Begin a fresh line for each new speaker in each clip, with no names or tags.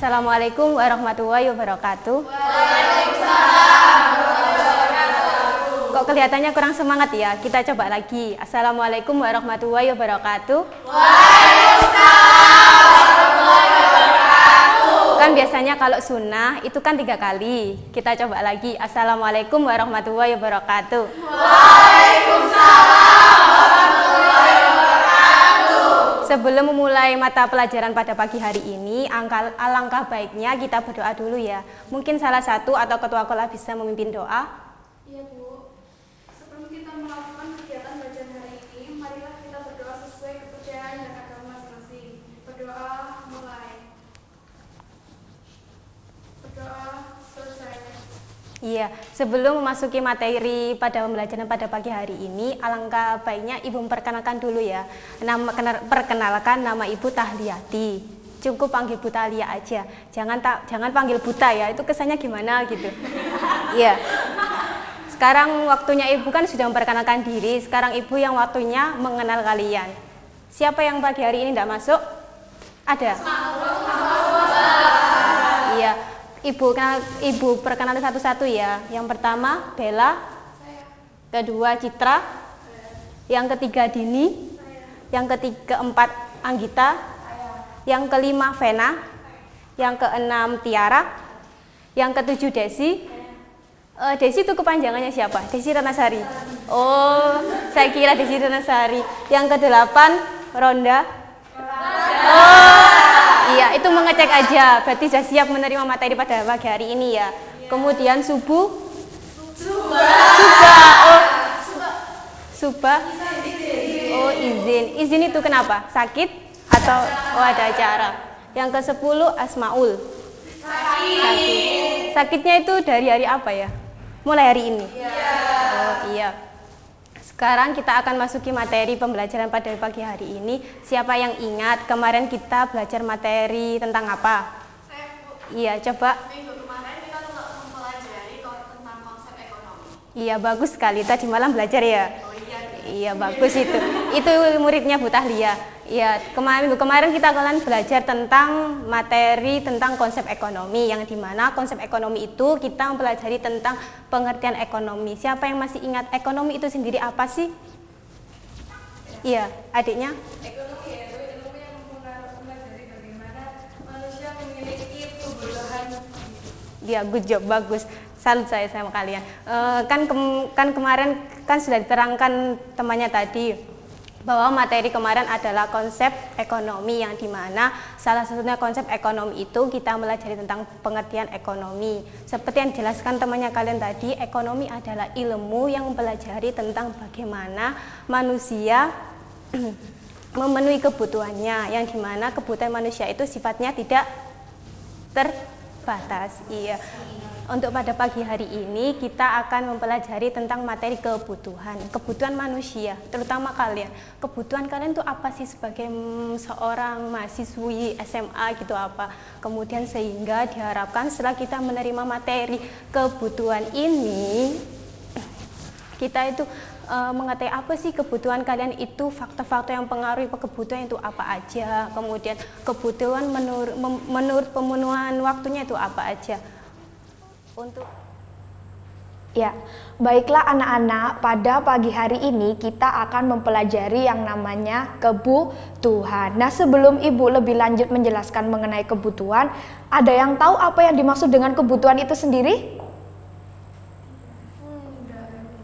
Assalamualaikum warahmatullahi wabarakatuh. Kok kelihatannya kurang semangat ya? Kita coba lagi. Assalamualaikum warahmatullahi wabarakatuh. Kan biasanya kalau sunnah itu kan 3 kali. Kita coba lagi. Assalamualaikum warahmatullahi wabarakatuh. Sebelum memulai mata pelajaran pada pagi hari ini, alangkah baiknya kita berdoa dulu ya. Mungkin salah satu atau ketua sekolah bisa memimpin doa.
Iya Bu, sebelum kita melakukan kegiatan belajar hari ini, marilah kita berdoa sesuai kepercayaan dan agama masing-masing. Berdoa mulai. Berdoa selesai.
Iya, sebelum memasuki materi pada pembelajaran pada pagi hari ini, alangkah baiknya Ibu memperkenalkan dulu ya. Perkenalkan nama Ibu Tahliyati. Cukup panggil Bu Tahlia aja. Jangan panggil Buta ya. Itu kesannya gimana gitu. Iya. Sekarang waktunya Ibu kan sudah memperkenalkan diri. Sekarang Ibu yang waktunya mengenal kalian. Siapa yang pagi hari ini tidak masuk? Ada? Iya. Ibu perkenalkan satu-satu ya. Yang pertama Bella, kedua Citra, yang ketiga Dini, yang keempat Anggita, yang kelima Vena, yang keenam Tiara, yang ketujuh Desi. Desi itu kepanjangannya siapa? Desi Ranasari. Oh, saya kira Desi Ranasari. Yang kedelapan Ronda. Iya, itu mengecek aja. Berarti sudah siap menerima materi pada pagi hari ini ya. Kemudian Suba. Oh, izin. Izin itu kenapa? Sakit atau ada acara? Yang ke-10 Asmaul. Sakit. Sakitnya itu dari hari apa ya? Mulai hari ini. Oh, iya. Sekarang kita akan masuki materi pembelajaran pada pagi hari ini. Siapa yang ingat kemarin kita belajar materi tentang apa?
Saya Bu.
Iya, coba.
Minggu kemarin kita mempelajari tentang konsep ekonomi.
Iya, bagus sekali. Tadi malam belajar ya?
Oh iya.
Iya, bagus itu. Itu muridnya Bu Tahlia. Iya, kemarin kita akan belajar tentang materi tentang konsep ekonomi, yang dimana konsep ekonomi itu kita mempelajari tentang pengertian ekonomi. Siapa yang masih ingat ekonomi itu sendiri apa sih? Iya, adiknya?
Ekonomi yaitu ilmu yang mempelajari bagaimana manusia memiliki kebutuhan.
Ya, good job, bagus. Salut saya sama kalian. Kan kemarin kan sudah diterangkan temannya tadi bahwa materi kemarin adalah konsep ekonomi, yang dimana salah satunya konsep ekonomi itu kita mempelajari tentang pengertian ekonomi. Seperti yang dijelaskan temannya kalian tadi, ekonomi adalah ilmu yang mempelajari tentang bagaimana manusia memenuhi kebutuhannya, yang dimana kebutuhan manusia itu sifatnya tidak terbatas. Iya. Untuk pada pagi hari ini kita akan mempelajari tentang materi kebutuhan manusia, terutama kalian. Kebutuhan kalian itu apa sih sebagai seorang mahasiswi SMA gitu apa? Kemudian sehingga diharapkan setelah kita menerima materi kebutuhan ini, kita itu mengetahui apa sih kebutuhan kalian itu, faktor-faktor yang mempengaruhi kebutuhan itu apa aja, kemudian kebutuhan menurut pemenuhan waktunya itu apa aja.
Ya, baiklah anak-anak, pada pagi hari ini kita akan mempelajari yang namanya kebutuhan. Nah, sebelum Ibu lebih lanjut menjelaskan mengenai kebutuhan, ada yang tahu apa yang dimaksud dengan kebutuhan itu sendiri?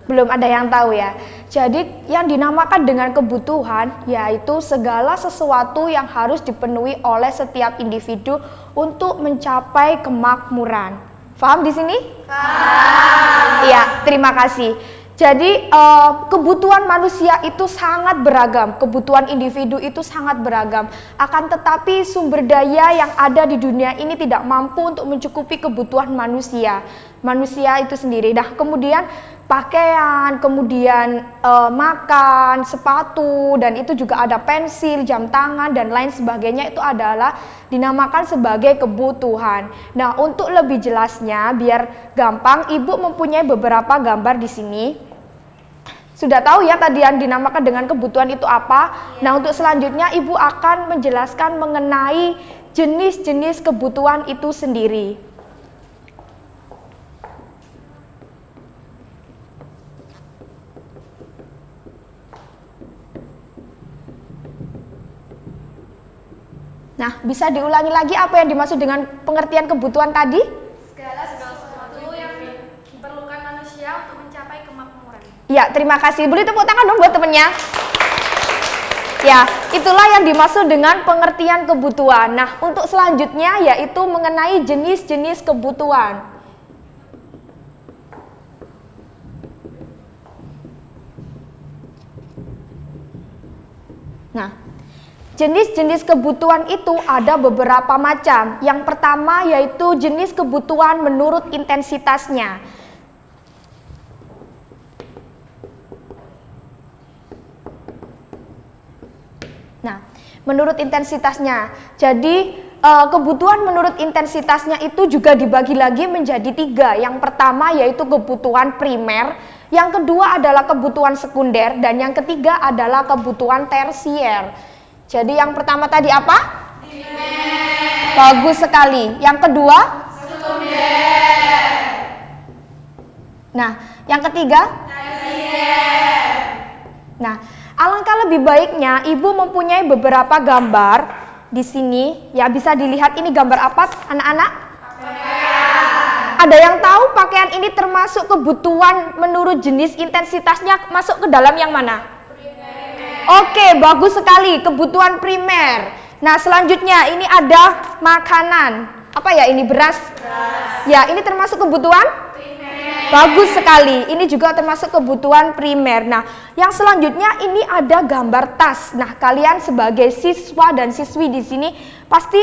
Belum ada yang tahu ya. Jadi yang dinamakan dengan kebutuhan yaitu segala sesuatu yang harus dipenuhi oleh setiap individu untuk mencapai kemakmuran. Paham di sini? Paham. Iya, terima kasih. Jadi kebutuhan manusia itu sangat beragam, kebutuhan individu itu sangat beragam. Akan tetapi sumber daya yang ada di dunia ini tidak mampu untuk mencukupi kebutuhan manusia itu sendiri. Nah, kemudian pakaian, kemudian makan, sepatu, dan itu juga ada pensil, jam tangan, dan lain sebagainya, itu adalah dinamakan sebagai kebutuhan. Nah, untuk lebih jelasnya, biar gampang, Ibu mempunyai beberapa gambar di sini. Sudah tahu ya tadi yang dinamakan dengan kebutuhan itu apa? Nah, untuk selanjutnya Ibu akan menjelaskan mengenai jenis-jenis kebutuhan itu sendiri. Nah, bisa diulangi lagi apa yang dimaksud dengan pengertian kebutuhan tadi?
Segala sesuatu yang diperlukan manusia untuk mencapai kemakmuran.
Ya, terima kasih. Boleh tepuk tangan dong buat temennya. Ya, itulah yang dimaksud dengan pengertian kebutuhan. Nah, untuk selanjutnya yaitu mengenai jenis-jenis kebutuhan. Nah, jenis-jenis kebutuhan itu ada beberapa macam. Yang pertama yaitu jenis kebutuhan menurut intensitasnya. Nah, menurut intensitasnya. Jadi, kebutuhan menurut intensitasnya itu juga dibagi lagi menjadi 3. Yang pertama yaitu kebutuhan primer, yang kedua adalah kebutuhan sekunder, dan yang ketiga adalah kebutuhan tersier. Jadi yang pertama tadi apa? Primer. Bagus sekali. Yang kedua? Sekunder. Nah, yang ketiga? Tersier. Nah, alangkah lebih baiknya Ibu mempunyai beberapa gambar di sini. Ya, bisa dilihat ini gambar apa, anak-anak? Ada yang tahu pakaian ini termasuk kebutuhan menurut jenis intensitasnya masuk ke dalam yang mana? Oke, bagus sekali, kebutuhan primer. Nah, selanjutnya ini ada makanan. Apa ya ini, beras? Ya, ini termasuk kebutuhan? Primer. Bagus sekali, ini juga termasuk kebutuhan primer. Nah, yang selanjutnya ini ada gambar tas. Nah, kalian sebagai siswa dan siswi di sini pasti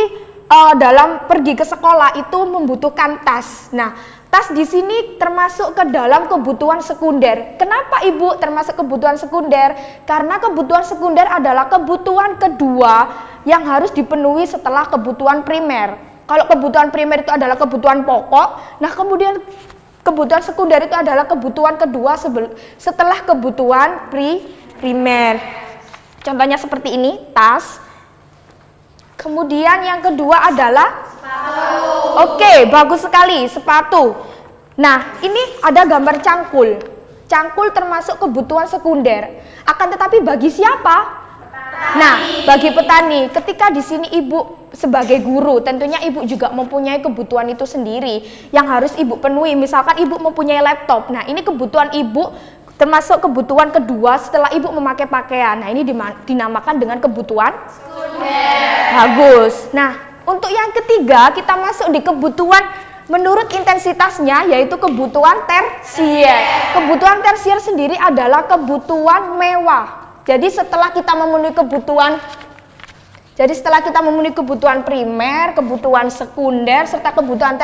dalam pergi ke sekolah itu membutuhkan tas. Nah, tas di sini termasuk ke dalam kebutuhan sekunder. Kenapa Ibu termasuk kebutuhan sekunder? Karena kebutuhan sekunder adalah kebutuhan kedua yang harus dipenuhi setelah kebutuhan primer. Kalau kebutuhan primer itu adalah kebutuhan pokok, nah kemudian kebutuhan sekunder itu adalah kebutuhan kedua setelah kebutuhan primer. Contohnya seperti ini, tas. Kemudian yang kedua adalah sepatu. Oke, bagus sekali, sepatu. Nah, ini ada gambar cangkul. Cangkul termasuk kebutuhan sekunder. Akan tetapi bagi siapa? Petani. Nah, bagi petani. Ketika di sini Ibu sebagai guru, tentunya Ibu juga mempunyai kebutuhan itu sendiri yang harus Ibu penuhi. Misalkan Ibu mempunyai laptop. Nah, ini kebutuhan Ibu termasuk kebutuhan kedua setelah Ibu memakai pakaian. Nah, ini dinamakan dengan kebutuhan sekunder. Bagus. Nah, untuk yang ketiga kita masuk di kebutuhan menurut intensitasnya yaitu kebutuhan tersier. Kebutuhan tersier sendiri adalah kebutuhan mewah. Jadi setelah kita memenuhi kebutuhan primer, kebutuhan sekunder serta kebutuhan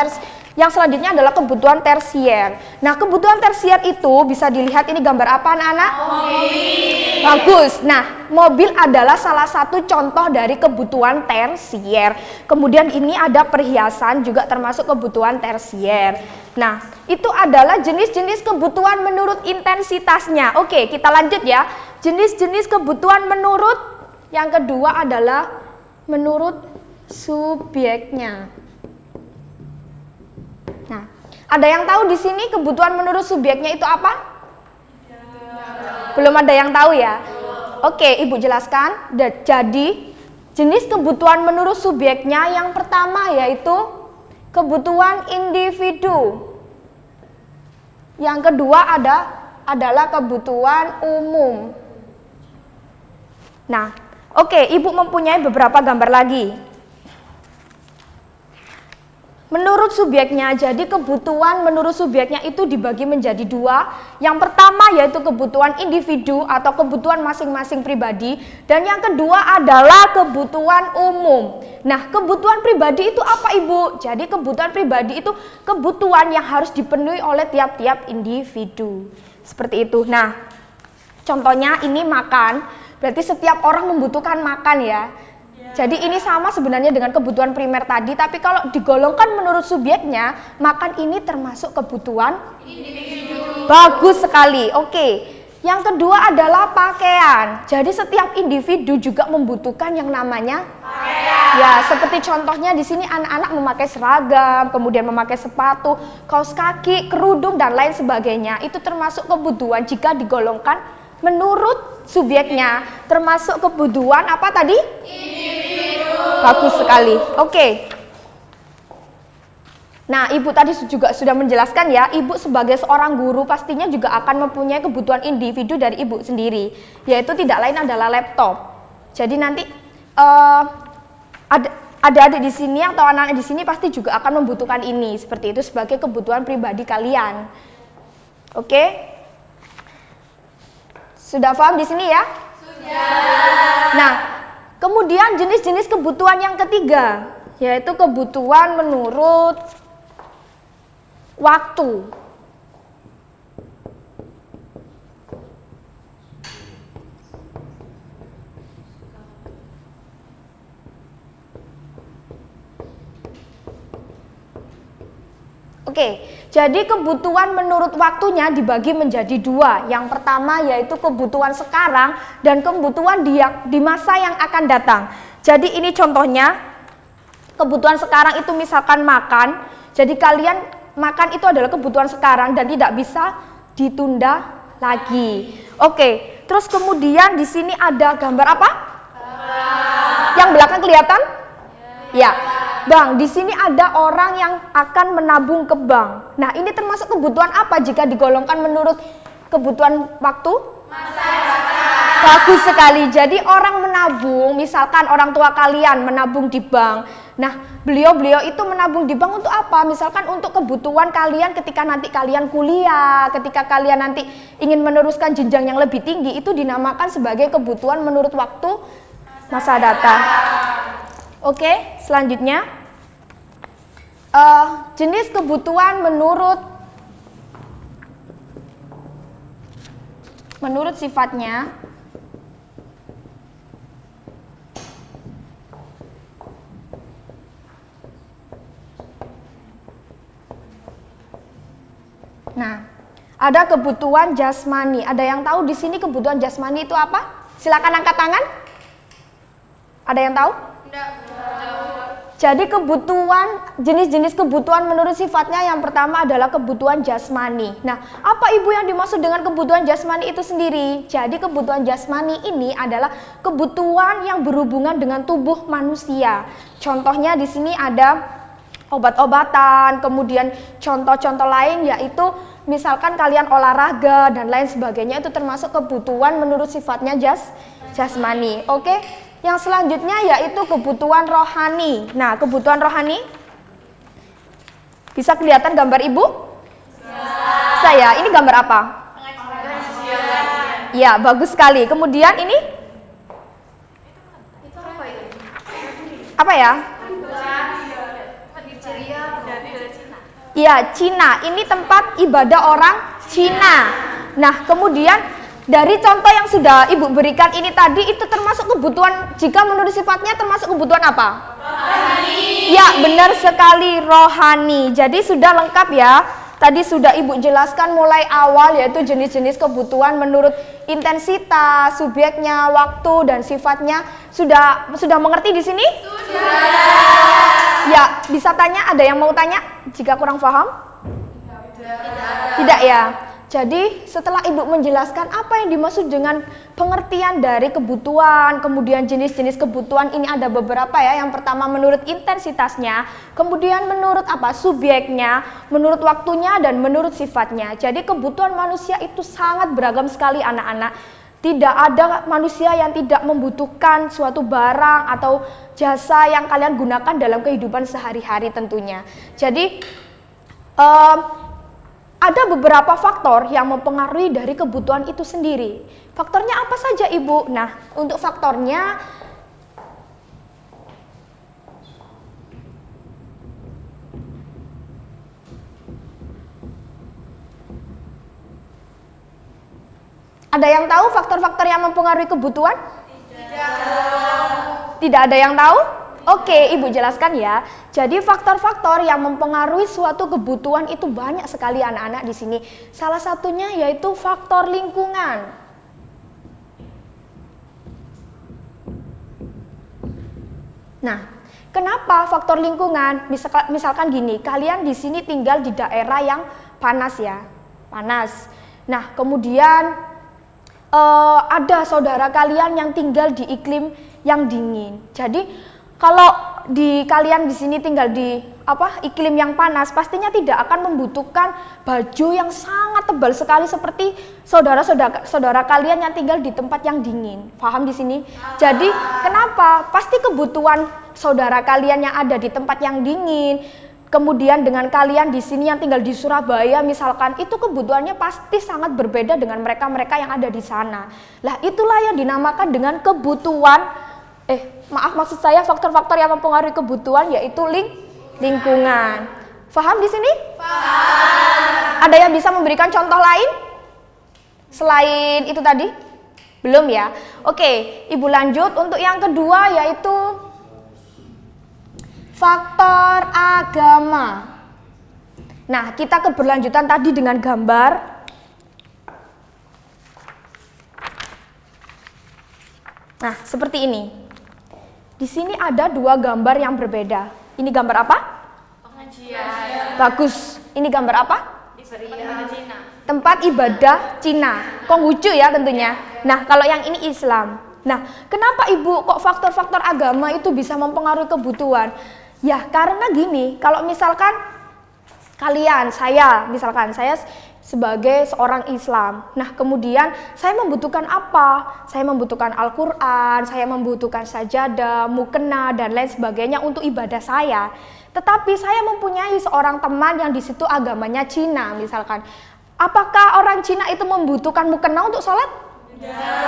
yang selanjutnya adalah kebutuhan tersier. Nah, kebutuhan tersier itu bisa dilihat ini gambar apa, anak-anak? Mobil. Bagus. Nah, mobil adalah salah satu contoh dari kebutuhan tersier. Kemudian ini ada perhiasan juga termasuk kebutuhan tersier. Nah, itu adalah jenis-jenis kebutuhan menurut intensitasnya. Oke, kita lanjut ya. Jenis-jenis kebutuhan menurut yang kedua adalah menurut subjeknya. Nah, ada yang tahu di sini kebutuhan menurut subjeknya itu apa? Belum ada yang tahu ya? Oke, Ibu jelaskan. Jadi, jenis kebutuhan menurut subjeknya yang pertama yaitu kebutuhan individu. Yang kedua adalah kebutuhan umum. Nah, oke, Ibu mempunyai beberapa gambar lagi. Menurut subjeknya, jadi kebutuhan menurut subjeknya itu dibagi menjadi 2. Yang pertama yaitu kebutuhan individu atau kebutuhan masing-masing pribadi. Dan yang kedua adalah kebutuhan umum. Nah, kebutuhan pribadi itu apa, Ibu? Jadi kebutuhan pribadi itu kebutuhan yang harus dipenuhi oleh tiap-tiap individu. Seperti itu. Nah, contohnya ini makan. Berarti setiap orang membutuhkan makan ya. Jadi ini sama sebenarnya dengan kebutuhan primer tadi, tapi kalau digolongkan menurut subjeknya, makan ini termasuk kebutuhan individu. Bagus sekali. Oke. Yang kedua adalah pakaian. Jadi setiap individu juga membutuhkan yang namanya pakaian. Ya, seperti contohnya di sini anak-anak memakai seragam, kemudian memakai sepatu, kaos kaki, kerudung dan lain sebagainya. Itu termasuk kebutuhan jika digolongkan menurut subjeknya. Termasuk kebutuhan apa tadi? Individu. Bagus sekali. Oke. Nah, Ibu tadi juga sudah menjelaskan ya, Ibu sebagai seorang guru pastinya juga akan mempunyai kebutuhan individu dari Ibu sendiri, yaitu tidak lain adalah laptop. Jadi nanti adik-adik di sini atau anak-anak di sini pasti juga akan membutuhkan ini, seperti itu sebagai kebutuhan pribadi kalian. Oke? Sudah paham di sini ya? Sudah. Nah, kemudian jenis-jenis kebutuhan yang ketiga, yaitu kebutuhan menurut waktu. Oke, jadi kebutuhan menurut waktunya dibagi menjadi dua. Yang pertama yaitu kebutuhan sekarang dan kebutuhan di masa yang akan datang. Jadi ini contohnya, kebutuhan sekarang itu misalkan makan. Jadi kalian makan itu adalah kebutuhan sekarang dan tidak bisa ditunda lagi. Oke, terus kemudian di sini ada gambar apa? Yang belakang kelihatan? Ya. Bang, di sini ada orang yang akan menabung ke bank. Nah, ini termasuk kebutuhan apa jika digolongkan menurut kebutuhan waktu? Masa depan. Bagus sekali. Jadi orang menabung, misalkan orang tua kalian menabung di bank. Nah, beliau itu menabung di bank untuk apa? Misalkan untuk kebutuhan kalian ketika nanti kalian kuliah, ketika kalian nanti ingin meneruskan jenjang yang lebih tinggi, itu dinamakan sebagai kebutuhan menurut waktu masa datang. Oke, selanjutnya jenis kebutuhan menurut sifatnya. Nah, ada kebutuhan jasmani. Ada yang tahu di sini kebutuhan jasmani itu apa? Silakan angkat tangan. Ada yang tahu? Tidak. Jadi jenis-jenis kebutuhan menurut sifatnya yang pertama adalah kebutuhan jasmani. Nah, apa Ibu yang dimaksud dengan kebutuhan jasmani itu sendiri? Jadi kebutuhan jasmani ini adalah kebutuhan yang berhubungan dengan tubuh manusia. Contohnya di sini ada obat-obatan, kemudian contoh-contoh lain yaitu misalkan kalian olahraga dan lain sebagainya, itu termasuk kebutuhan menurut sifatnya jasmani. Oke? Yang selanjutnya yaitu kebutuhan rohani. Nah, kebutuhan rohani bisa kelihatan gambar Ibu? Saya, ini gambar apa? Ya, bagus sekali. Kemudian ini? Apa ya? Iya, Cina. Ini tempat ibadah orang Cina. Nah, kemudian dari contoh yang sudah Ibu berikan ini tadi, itu termasuk kebutuhan, jika menurut sifatnya termasuk kebutuhan apa? Rohani. Ya, benar sekali, rohani. Jadi sudah lengkap ya. Tadi sudah Ibu jelaskan mulai awal, yaitu jenis-jenis kebutuhan menurut intensitas, subjeknya, waktu, dan sifatnya. Sudah mengerti di sini? Sudah. Ya, bisa tanya, ada yang mau tanya jika kurang paham? Tidak ya. Jadi setelah Ibu menjelaskan apa yang dimaksud dengan pengertian dari kebutuhan, kemudian jenis-jenis kebutuhan ini ada beberapa ya. Yang pertama menurut intensitasnya, kemudian menurut apa? Subjeknya, menurut waktunya, dan menurut sifatnya. Jadi kebutuhan manusia itu sangat beragam sekali anak-anak. Tidak ada manusia yang tidak membutuhkan suatu barang atau jasa yang kalian gunakan dalam kehidupan sehari-hari tentunya. Jadi ada beberapa faktor yang mempengaruhi dari kebutuhan itu sendiri. Faktornya apa saja, Ibu? Nah, untuk faktornya ada yang tahu faktor-faktor yang mempengaruhi kebutuhan? Tidak. Tidak ada yang tahu? Oke, Ibu jelaskan ya. Jadi faktor-faktor yang mempengaruhi suatu kebutuhan itu banyak sekali anak-anak di sini. Salah satunya yaitu faktor lingkungan. Nah, kenapa faktor lingkungan? Misalkan gini, kalian di sini tinggal di daerah yang panas ya, panas. Nah, kemudian ada saudara kalian yang tinggal di iklim yang dingin. Jadi kalau kalian di sini tinggal di iklim yang panas, pastinya tidak akan membutuhkan baju yang sangat tebal sekali seperti saudara kalian yang tinggal di tempat yang dingin. Paham di sini? Jadi kenapa? Pasti kebutuhan saudara kalian yang ada di tempat yang dingin, kemudian dengan kalian di sini yang tinggal di Surabaya misalkan, itu kebutuhannya pasti sangat berbeda dengan mereka-mereka yang ada di sana. Lah itulah yang dinamakan dengan kebutuhan maksud saya faktor-faktor yang mempengaruhi kebutuhan yaitu lingkungan. Paham di sini? Paham. Ada yang bisa memberikan contoh lain selain itu tadi? Belum ya? Oke, Ibu lanjut untuk yang kedua yaitu faktor agama. Nah, kita keberlanjutan tadi dengan gambar. Nah, seperti ini. Di sini ada dua gambar yang berbeda. Ini gambar apa?
Pengajian.
Bagus. Ini gambar apa?
Ibadah Cina.
Tempat ibadah Cina. Konghucu ya tentunya. Nah, kalau yang ini Islam. Nah, kenapa Ibu kok faktor-faktor agama itu bisa mempengaruhi kebutuhan? Ya, karena gini, kalau misalkan saya sebagai seorang Islam. Nah, kemudian saya membutuhkan apa? Saya membutuhkan Al-Quran, saya membutuhkan sajadah, mukena, dan lain sebagainya untuk ibadah saya. Tetapi saya mempunyai seorang teman yang di situ agamanya Cina, misalkan. Apakah orang Cina itu membutuhkan mukena untuk sholat?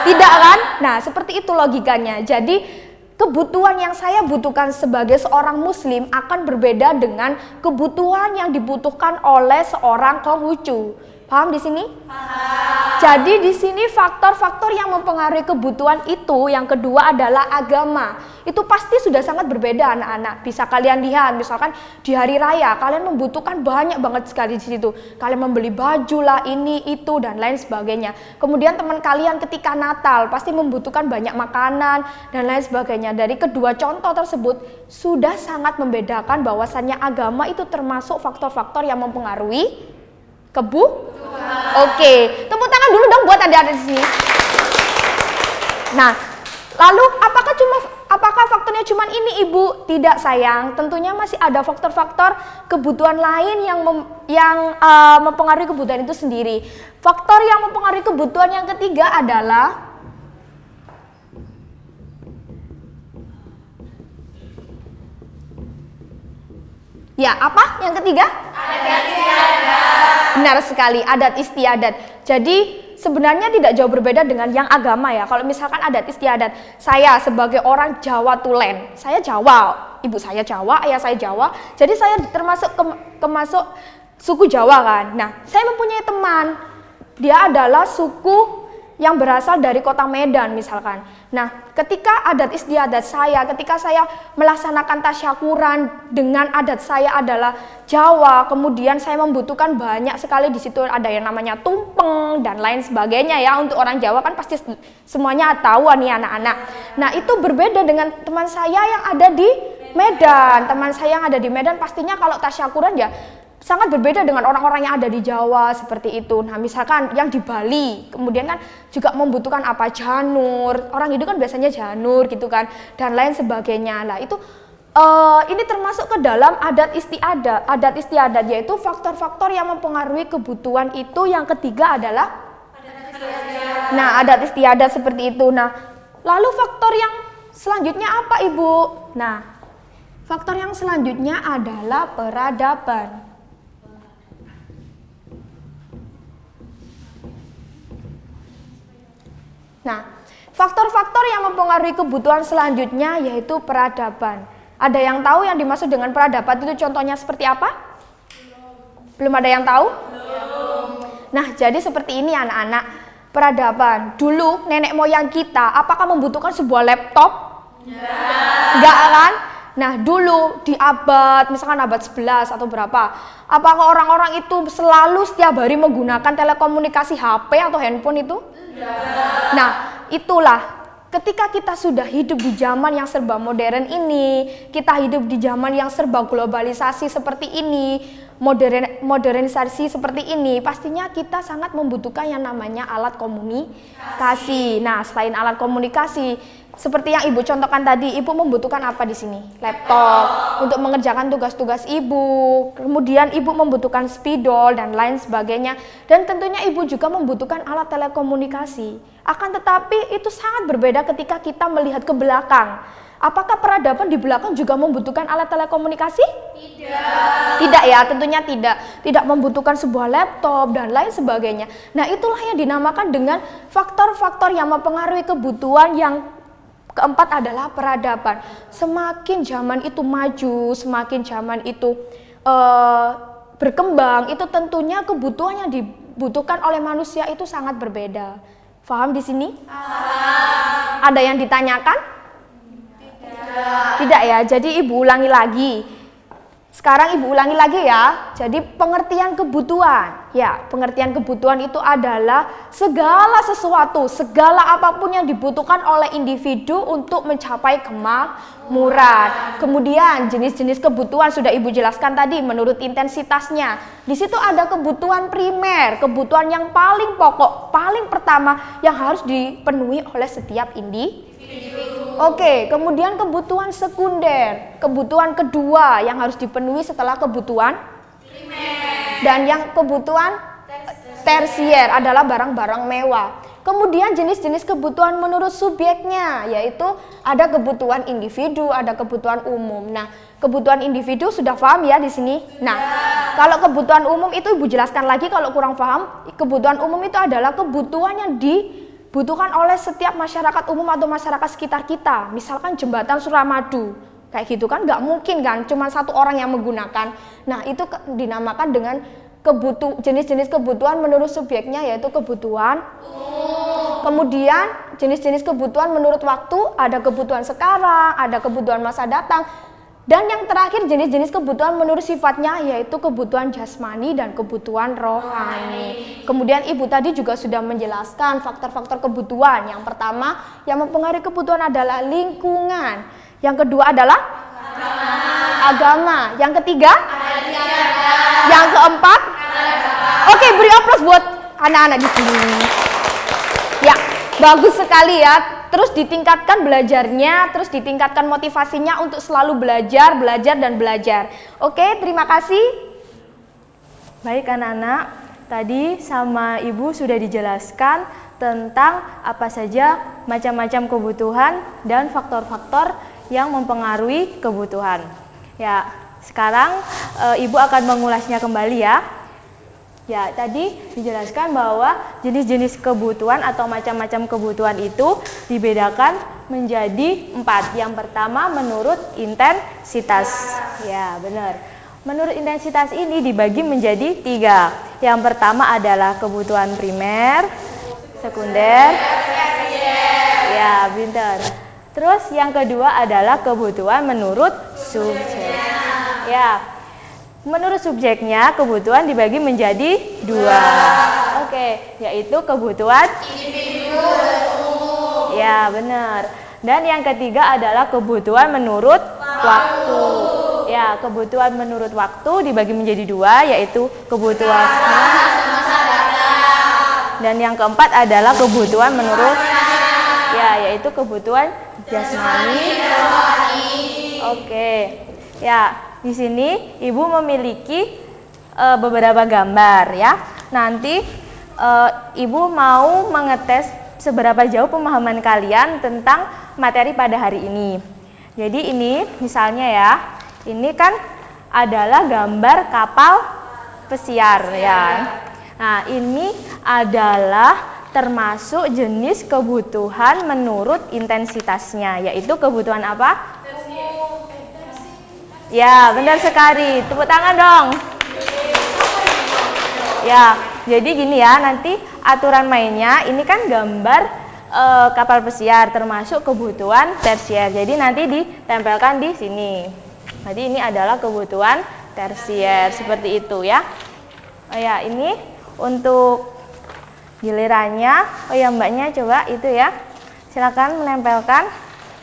Tidak kan? Nah, seperti itu logikanya. Jadi, kebutuhan yang saya butuhkan sebagai seorang muslim akan berbeda dengan kebutuhan yang dibutuhkan oleh seorang Konghucu. Paham di sini? Paham. Jadi di sini faktor-faktor yang mempengaruhi kebutuhan itu yang kedua adalah agama. Itu pasti sudah sangat berbeda anak-anak. Bisa kalian lihat misalkan di hari raya kalian membutuhkan banyak banget sekali di situ. Kalian membeli baju lah, ini itu dan lain sebagainya. Kemudian teman kalian ketika Natal pasti membutuhkan banyak makanan dan lain sebagainya. Dari kedua contoh tersebut sudah sangat membedakan bahwasannya agama itu termasuk faktor-faktor yang mempengaruhi Oke, tepuk tangan dulu dong buat adik-adik di sini. Nah, lalu apakah faktornya cuma ini Ibu? Tidak sayang, tentunya masih ada faktor-faktor kebutuhan lain yang mempengaruhi kebutuhan itu sendiri. Faktor yang mempengaruhi kebutuhan yang ketiga adalah apa? Yang ketiga? Adat istiadat. Benar sekali, adat istiadat. Jadi sebenarnya tidak jauh berbeda dengan yang agama ya. Kalau misalkan adat istiadat, saya sebagai orang Jawa Tulen, saya Jawa, ibu saya Jawa, ayah saya Jawa. Jadi saya termasuk kemasuk suku Jawa kan. Nah, saya mempunyai teman, dia adalah suku yang berasal dari kota Medan misalkan. Nah, ketika adat istiadat ketika saya melaksanakan tasyakuran dengan adat saya adalah Jawa, kemudian saya membutuhkan banyak sekali di situ ada yang namanya tumpeng dan lain sebagainya ya. Untuk orang Jawa kan pasti semuanya tahu nih anak-anak. Nah, itu berbeda dengan teman saya yang ada di Medan. Teman saya yang ada di Medan pastinya kalau tasyakuran ya sangat berbeda dengan orang-orang yang ada di Jawa seperti itu. Nah, misalkan yang di Bali, kemudian kan juga membutuhkan apa? Janur. Orang itu kan biasanya janur gitu kan, dan lain sebagainya. Lah itu ini termasuk ke dalam adat istiadat. Adat istiadat yaitu faktor-faktor yang mempengaruhi kebutuhan itu yang ketiga adalah adat istiadat seperti itu. Nah, lalu faktor yang selanjutnya apa, Ibu? Nah, faktor yang selanjutnya adalah peradaban. Nah, faktor-faktor yang mempengaruhi kebutuhan selanjutnya yaitu peradaban. Ada yang tahu yang dimaksud dengan peradaban itu contohnya seperti apa? Belum ada yang tahu? Belum. Nah, jadi seperti ini anak-anak. Peradaban. Dulu nenek moyang kita apakah membutuhkan sebuah laptop? Enggak kan? Nah, dulu di abad, misalkan abad 11 atau berapa, apakah orang-orang itu selalu setiap hari menggunakan telekomunikasi HP atau handphone itu? Tidak. Nah, itulah ketika kita sudah hidup di zaman yang serba modern ini, kita hidup di zaman yang serba globalisasi seperti ini, modernisasi seperti ini, pastinya kita sangat membutuhkan yang namanya alat komunikasi. Nah, selain alat komunikasi, seperti yang Ibu contohkan tadi, Ibu membutuhkan apa di sini? Laptop untuk mengerjakan tugas-tugas Ibu. Kemudian Ibu membutuhkan spidol dan lain sebagainya. Dan tentunya Ibu juga membutuhkan alat telekomunikasi. Akan tetapi itu sangat berbeda ketika kita melihat ke belakang. Apakah peradaban di belakang juga membutuhkan alat telekomunikasi? Tidak. Tidak ya, tentunya tidak. Tidak membutuhkan sebuah laptop dan lain sebagainya. Nah, itulah yang dinamakan dengan faktor-faktor yang mempengaruhi kebutuhan. Yang keempat adalah peradaban. Semakin zaman itu maju, semakin zaman itu berkembang, itu tentunya kebutuhan yang dibutuhkan oleh manusia itu sangat berbeda. Paham di sini? Ada yang ditanyakan? Tidak ya, jadi Ibu ulangi lagi. Sekarang Ibu ulangi lagi ya. Jadi pengertian kebutuhan. Ya, pengertian kebutuhan itu adalah segala sesuatu, segala apapun yang dibutuhkan oleh individu untuk mencapai kemakmuran. Kemudian jenis-jenis kebutuhan sudah Ibu jelaskan tadi menurut intensitasnya. Di situ ada kebutuhan primer, kebutuhan yang paling pokok, paling pertama yang harus dipenuhi oleh setiap individu. Oke, kemudian kebutuhan sekunder, kebutuhan kedua yang harus dipenuhi setelah kebutuhan primer. Dan yang kebutuhan tersier adalah barang-barang mewah. Kemudian jenis-jenis kebutuhan menurut subjeknya, yaitu ada kebutuhan individu, ada kebutuhan umum. Nah, kebutuhan individu sudah paham ya di sini. Nah, kalau kebutuhan umum itu Ibu jelaskan lagi kalau kurang paham. Kebutuhan umum itu adalah kebutuhan yang dibutuhkan oleh setiap masyarakat umum atau masyarakat sekitar kita. Misalkan jembatan Suramadu, kayak gitu kan nggak mungkin kan cuma satu orang yang menggunakan. Nah, itu dinamakan dengan jenis-jenis kebutuhan menurut subjeknya, yaitu kebutuhan. Kemudian jenis-jenis kebutuhan menurut waktu, ada kebutuhan sekarang, ada kebutuhan masa datang. Dan yang terakhir jenis-jenis kebutuhan menurut sifatnya, yaitu kebutuhan jasmani dan kebutuhan rohani. Kemudian Ibu tadi juga sudah menjelaskan faktor-faktor kebutuhan. Yang pertama yang mempengaruhi kebutuhan adalah lingkungan. Yang kedua adalah agama. Yang ketiga yang keempat. Oke, beri aplaus buat anak-anak di sini. Ya, bagus sekali ya. Terus ditingkatkan belajarnya, terus ditingkatkan motivasinya untuk selalu belajar, dan belajar. Oke, terima kasih.
Baik anak-anak, tadi sama Ibu sudah dijelaskan tentang apa saja macam-macam kebutuhan dan faktor-faktor yang mempengaruhi kebutuhan. Ya, sekarang Ibu akan mengulasnya kembali ya. Ya, tadi dijelaskan bahwa jenis-jenis kebutuhan atau macam-macam kebutuhan itu dibedakan menjadi 4. Yang pertama menurut intensitas. Ya, benar. Menurut intensitas ini dibagi menjadi 3. Yang pertama adalah kebutuhan primer, sekunder, ya, pintar. Terus yang kedua adalah kebutuhan menurut subjek. Ya. Menurut subjeknya, kebutuhan dibagi menjadi 2. Oke, yaitu kebutuhan individu dan umum. Ya, benar. Dan yang ketiga adalah kebutuhan menurut waktu. Ya, kebutuhan menurut waktu dibagi menjadi 2, yaitu kebutuhan masa datang. Dan yang keempat adalah kebutuhan menurut yaitu kebutuhan jasmani. Oke. Ya. Di sini Ibu memiliki beberapa gambar ya. Nanti Ibu mau mengetes seberapa jauh pemahaman kalian tentang materi pada hari ini. Jadi ini misalnya ya, ini kan adalah gambar kapal pesiar ya. Nah, ini adalah termasuk jenis kebutuhan menurut intensitasnya, yaitu kebutuhan apa? Ya, benar sekali. Tepuk tangan dong. Ya, jadi gini ya, nanti aturan mainnya ini kan gambar kapal pesiar, termasuk kebutuhan tersier. Jadi nanti ditempelkan di sini. Jadi ini adalah kebutuhan tersier, seperti itu ya. Oh ya, ini untuk gilirannya. Oh ya mbaknya, coba itu ya. Silakan menempelkan.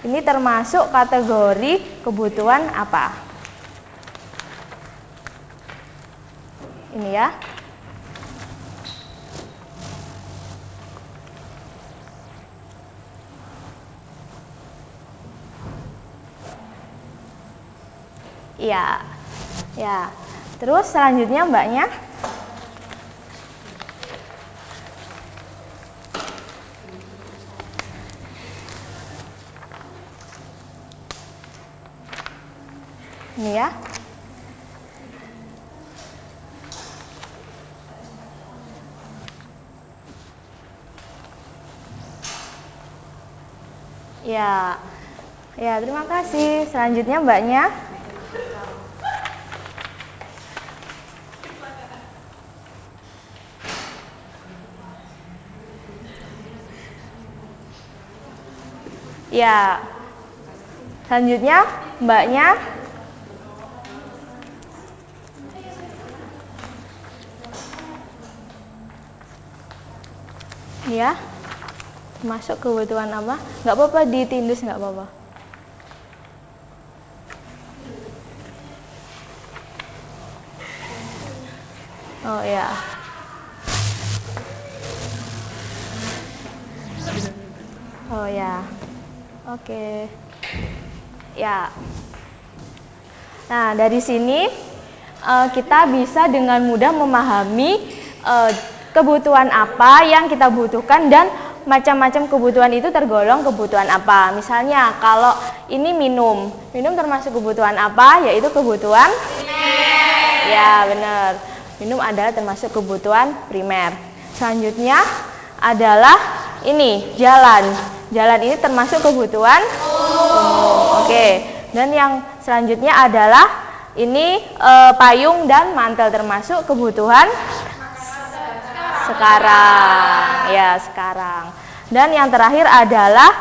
Ini termasuk kategori kebutuhan apa? Ini ya. Iya. Ya. Terus selanjutnya mbaknya. Ini ya. Ya. Ya, terima kasih. Selanjutnya mbaknya. Ya. Selanjutnya mbaknya. Ya, masuk kebutuhan apa? Nggak apa-apa ditindus, nggak apa-apa. Oh ya. Oh ya. Oke. Ya. Nah, dari sini kita bisa dengan mudah memahami kebutuhan apa yang kita butuhkan dan macam-macam kebutuhan itu tergolong kebutuhan apa. Misalnya kalau ini minum termasuk kebutuhan apa? Yaitu kebutuhan primer. Ya benar, minum adalah termasuk kebutuhan primer. Selanjutnya adalah ini jalan ini termasuk kebutuhan umum. Oke. Dan yang selanjutnya adalah ini payung dan mantel termasuk kebutuhan sekarang, ya sekarang. Dan yang terakhir adalah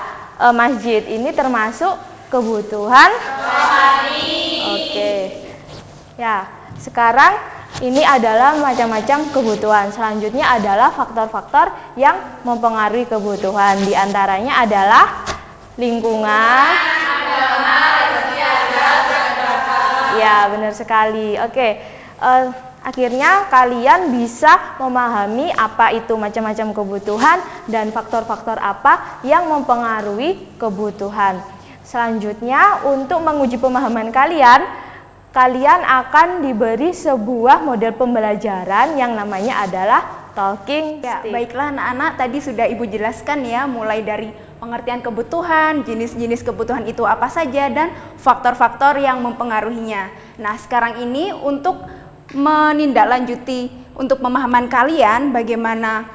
masjid. Ini termasuk kebutuhan rohani. Oke. Ya, sekarang ini adalah macam-macam kebutuhan. Selanjutnya adalah faktor-faktor yang mempengaruhi kebutuhan. Di antaranya adalah lingkungan, agama, ya benar sekali. Oke. Akhirnya kalian bisa memahami apa itu macam-macam kebutuhan dan faktor-faktor apa yang mempengaruhi kebutuhan. Selanjutnya, untuk menguji pemahaman kalian akan diberi sebuah model pembelajaran yang namanya adalah talking
Ya,
stick.
baiklah anak-anak, tadi sudah Ibu jelaskan ya, mulai dari pengertian kebutuhan, jenis-jenis kebutuhan itu apa saja, dan faktor-faktor yang mempengaruhinya. Nah, sekarang ini untuk menindaklanjuti untuk pemahaman kalian bagaimana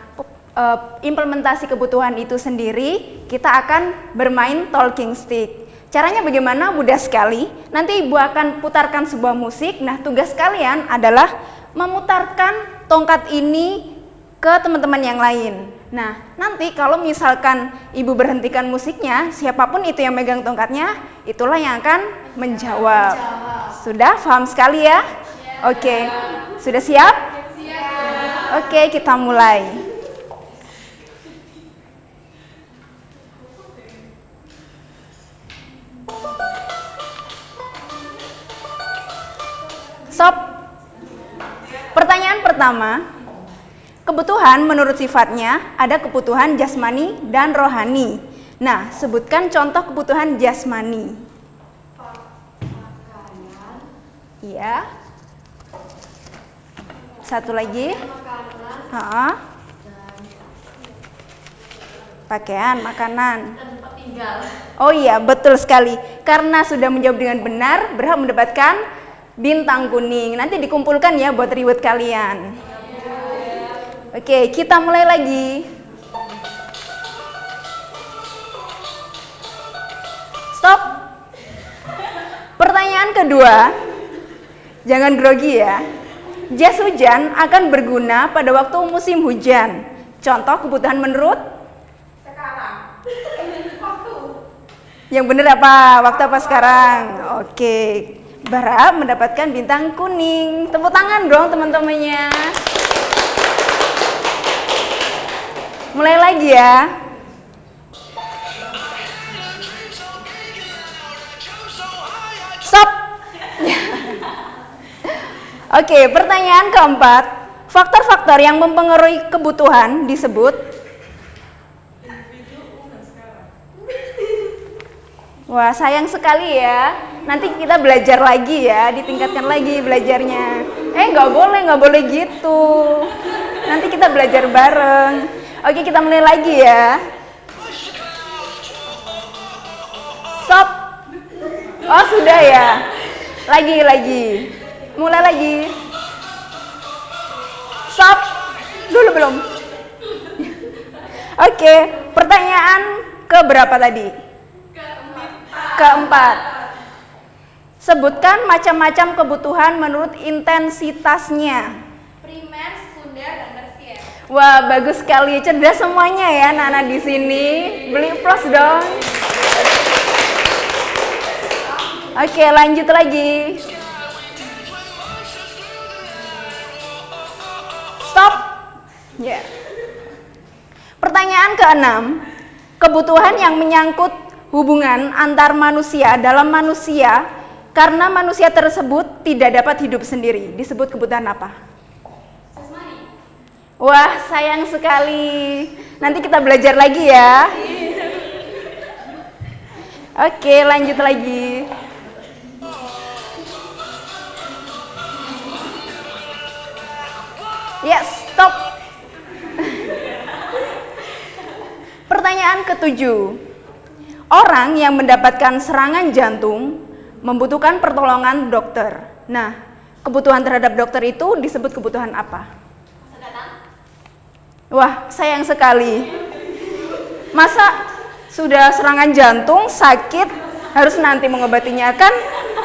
implementasi kebutuhan itu sendiri, kita akan bermain talking stick. Caranya bagaimana? Mudah sekali. Nanti Ibu akan putarkan sebuah musik. Nah, tugas kalian adalah memutarkan tongkat ini ke teman-teman yang lain. Nah, nanti kalau misalkan Ibu berhentikan musiknya, siapapun itu yang megang tongkatnya, itulah yang akan menjawab. Sudah paham sekali ya? Oke, sudah siap? Siap. Oke, kita mulai. Stop. Pertanyaan pertama, kebutuhan menurut sifatnya ada kebutuhan jasmani dan rohani. Nah, sebutkan contoh kebutuhan jasmani. Iya. Satu lagi. Pakaian, makanan. Oh iya, betul sekali. Karena sudah menjawab dengan benar, berhak mendapatkan bintang kuning. Nanti dikumpulkan ya buat reward kalian. Oke, kita mulai lagi. Stop. Pertanyaan kedua. Jangan grogi ya. Jas hujan akan berguna pada waktu musim hujan. Contoh kebutuhan menurut sekarang. Yang bener apa? Waktu apa sekarang? Oke. Bara mendapatkan bintang kuning. Tepuk tangan dong teman-temannya. Mulai lagi ya. Stop. Oke, pertanyaan keempat. Faktor-faktor yang mempengaruhi kebutuhan disebut. Wah, sayang sekali ya. Nanti kita belajar lagi ya, ditingkatkan lagi belajarnya. Nggak boleh gitu. Nanti kita belajar bareng. Oke, kita mulai lagi ya. Stop. Oh, sudah ya. Lagi. Mulai lagi. Stop. Dulu belum. Oke, pertanyaan keberapa tadi? Keempat. Sebutkan macam-macam kebutuhan menurut intensitasnya.
Primer, sekunder, dan tersier.
Wah, bagus sekali. Cerdas semuanya ya anak-anak di sini. Beli plus dong. Oke, lanjut lagi. Stop. Ya. Pertanyaan keenam. Kebutuhan yang menyangkut hubungan antar manusia dalam manusia karena manusia tersebut tidak dapat hidup sendiri. Disebut kebutuhan apa? Wah, sayang sekali. Nanti kita belajar lagi ya. Oke, lanjut lagi. Ya, stop. Pertanyaan ketujuh. Orang yang mendapatkan serangan jantung membutuhkan pertolongan dokter. Nah, kebutuhan terhadap dokter itu disebut kebutuhan apa? Wah, sayang sekali. Masa sudah serangan jantung, sakit, harus nanti mengobatinya kan?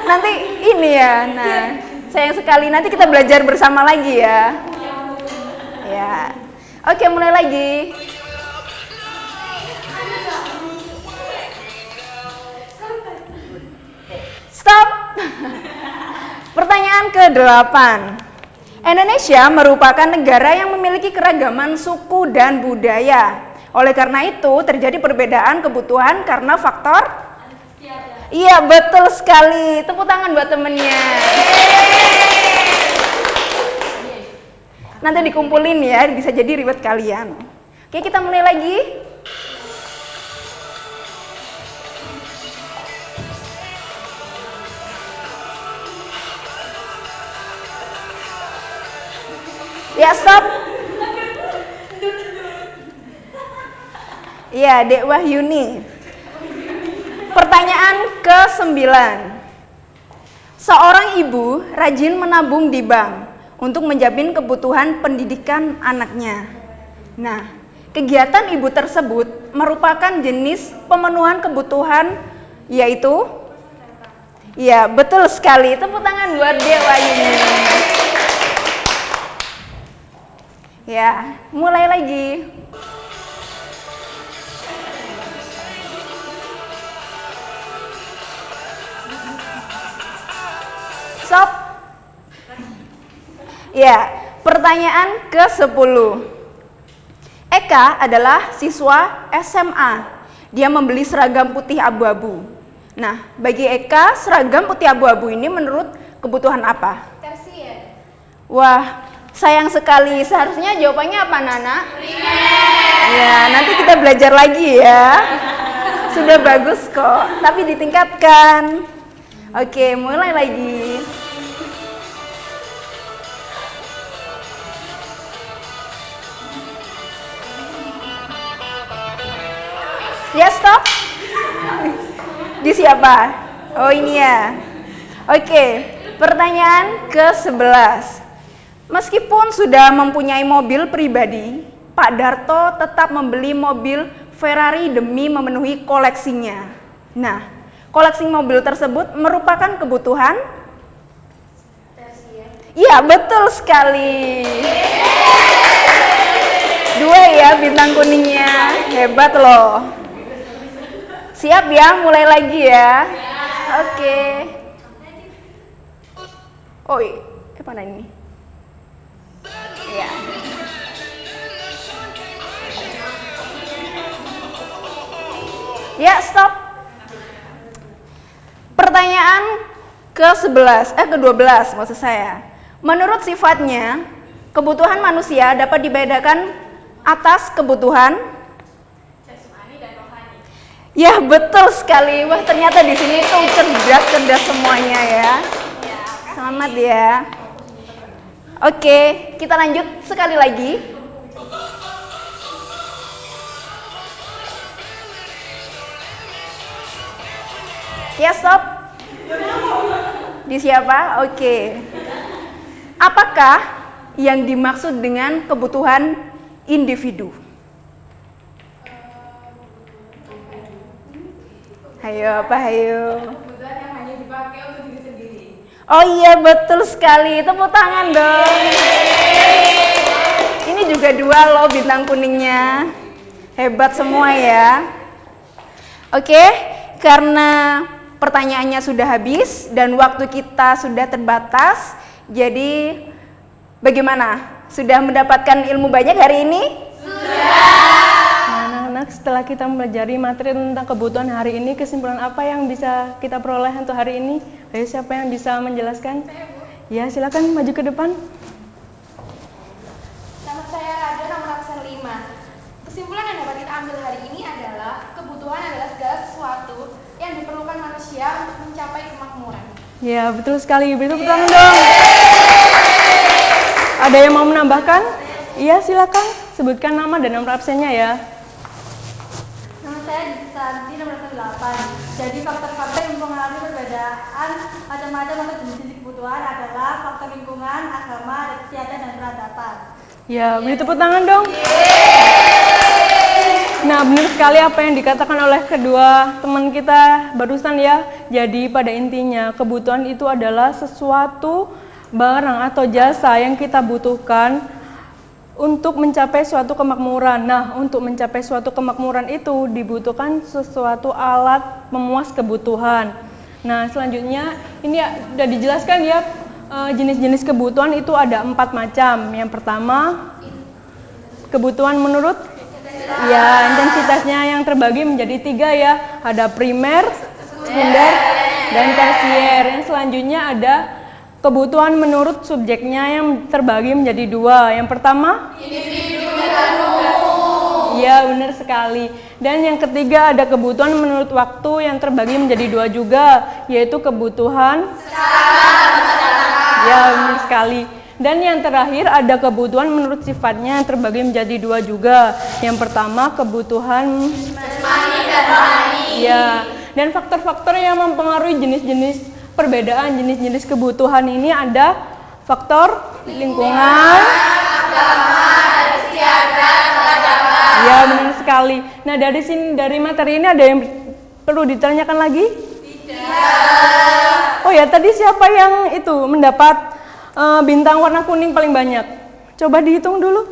Nanti ini ya. Nah, sayang sekali. Nanti kita belajar bersama lagi ya. Ya. Oke, mulai lagi. Stop. Pertanyaan ke-8. Indonesia merupakan negara yang memiliki keragaman suku dan budaya. Oleh karena itu, terjadi perbedaan kebutuhan karena faktor. Iya, betul sekali. Tepuk tangan buat temennya. Nanti dikumpulin ya, bisa jadi ribet kalian. Oke, kita mulai lagi. Ya, stop. Ya, Dek Wahyuni. Pertanyaan ke-9. Seorang ibu rajin menabung di bank untuk menjamin kebutuhan pendidikan anaknya. Nah, kegiatan ibu tersebut merupakan jenis pemenuhan kebutuhan, yaitu, ya betul sekali. Tepuk tangan buat Dek Wahyuni. Ya, mulai lagi. Stop. Ya, pertanyaan ke-10. Eka adalah siswa SMA. Dia membeli seragam putih abu-abu. Nah, bagi Eka, seragam putih abu-abu ini menurut kebutuhan apa?
Tersier.
Wah, sayang sekali. Seharusnya jawabannya apa, Nana? Ya, nanti kita belajar lagi ya. Sudah bagus kok, tapi ditingkatkan. Oke, mulai lagi. Ya, stop. Di siapa? Oh, ini ya. Oke, pertanyaan ke-11. Meskipun sudah mempunyai mobil pribadi, Pak Darto tetap membeli mobil Ferrari demi memenuhi koleksinya. Nah, koleksi mobil tersebut merupakan kebutuhan? Iya, betul sekali. 2 ya bintang kuningnya. Hebat loh. Siap ya, mulai lagi ya. Oke. Oh, mana ini? Ya. Ya, stop. Pertanyaan ke-12 maksud saya. Menurut sifatnya, kebutuhan manusia dapat dibedakan atas kebutuhan jasmani dan rohani. Ya, betul sekali. Wah, ternyata di sini tuh cerdas semuanya ya. Selamat ya. Oke, kita lanjut sekali lagi. Ya, stop. Di siapa? Oke. Apakah yang dimaksud dengan kebutuhan individu? Hayo, apa hayo?
Kebutuhan yang hanya dipakai untuk diri sendiri.
Oh iya, betul sekali. Tepuk tangan dong. Ini juga 2 loh bintang kuningnya. Hebat semua ya. Oke, karena pertanyaannya sudah habis dan waktu kita sudah terbatas, jadi bagaimana? Sudah mendapatkan ilmu banyak hari ini?
Nah, anak-anak, setelah kita mempelajari materi tentang kebutuhan hari ini, kesimpulan apa yang bisa kita peroleh untuk hari ini? Ayo, siapa yang bisa menjelaskan? Ya, silakan maju ke depan.
Nama saya Raja, nomor absen 5. Kesimpulan yang dapat kita ambil hari ini adalah kebutuhan adalah segala sesuatu yang diperlukan manusia untuk mencapai kemakmuran.
Ya, betul sekali. Beri tepuk tangan dong. Ada yang mau menambahkan? Iya, silakan. Sebutkan nama dan nomor absennya ya.
Nama saya Santi, nomor absen 8. Jadi faktor-faktor yang mempengaruhi perbedaan macam-macam untuk jenis kebutuhan adalah faktor lingkungan, agama, kesehatan, dan peradaban.
Ya, beri tepuk tangan dong. Nah, benar sekali apa yang dikatakan oleh kedua teman kita barusan ya. Jadi pada intinya kebutuhan itu adalah sesuatu barang atau jasa yang kita butuhkan untuk mencapai suatu kemakmuran. Nah, untuk mencapai suatu kemakmuran itu dibutuhkan sesuatu alat memuas kebutuhan. Nah, selanjutnya ini sudah dijelaskan ya, jenis-jenis kebutuhan itu ada 4 macam. Yang pertama, kebutuhan menurut intensitasnya yang terbagi menjadi 3 ya. Ada primer, sekunder, dan tersier. Yang selanjutnya ada kebutuhan menurut subjeknya yang terbagi menjadi 2. Yang pertama, individu dan umum. Ya, benar sekali. Dan yang ketiga ada kebutuhan menurut waktu yang terbagi menjadi 2 juga, yaitu kebutuhan ya, benar sekali. Dan yang terakhir ada kebutuhan menurut sifatnya yang terbagi menjadi 2 juga. Yang pertama kebutuhan jasmani dan rohani. Ya, dan faktor-faktor yang mempengaruhi jenis-jenis perbedaan jenis-jenis kebutuhan ini ada faktor lingkungan, agama, kesehatan, peradaban. Ya, benar sekali. Nah, dari sini dari materi ini ada yang perlu ditanyakan lagi? Tidak. Oh ya, tadi siapa yang itu mendapat bintang warna kuning paling banyak? Coba dihitung dulu.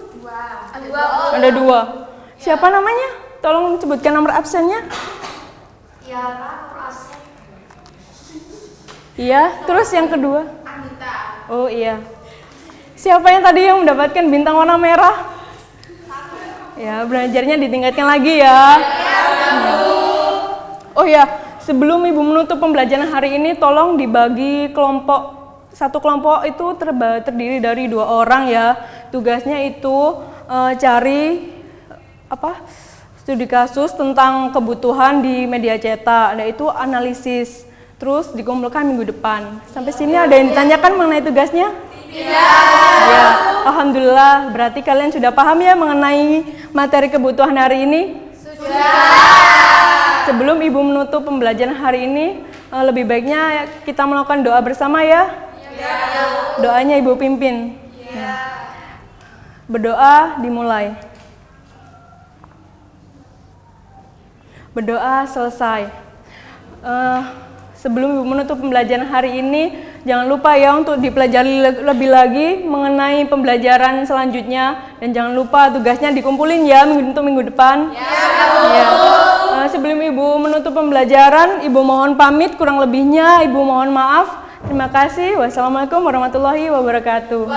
Ada 2. Siapa namanya? Tolong sebutkan nomor absennya. Iya, terus yang kedua?
Anita.
Oh iya. Siapa yang tadi yang mendapatkan bintang warna merah? Ya, belajarnya ditingkatkan lagi ya. Oh ya, sebelum Ibu menutup pembelajaran hari ini, tolong dibagi kelompok. Satu kelompok itu terdiri dari 2 orang ya. Tugasnya itu cari studi kasus tentang kebutuhan di media cetak. Nah, itu analisis. Terus dikumpulkan minggu depan. Sampai sini ada yang ditanyakan mengenai tugasnya? Tidak. Ya, alhamdulillah. Berarti kalian sudah paham ya mengenai materi kebutuhan hari ini? Sudah. Sebelum Ibu menutup pembelajaran hari ini, lebih baiknya kita melakukan doa bersama ya. Doanya Ibu pimpin. Berdoa dimulai. Berdoa selesai. Sebelum Ibu menutup pembelajaran hari ini, jangan lupa ya untuk dipelajari lebih lagi mengenai pembelajaran selanjutnya. Dan jangan lupa tugasnya dikumpulin ya untuk minggu depan. Ya, Bu.
sebelum Ibu menutup pembelajaran, Ibu mohon pamit, kurang lebihnya Ibu mohon maaf. Terima kasih. Wassalamualaikum warahmatullahi wabarakatuh.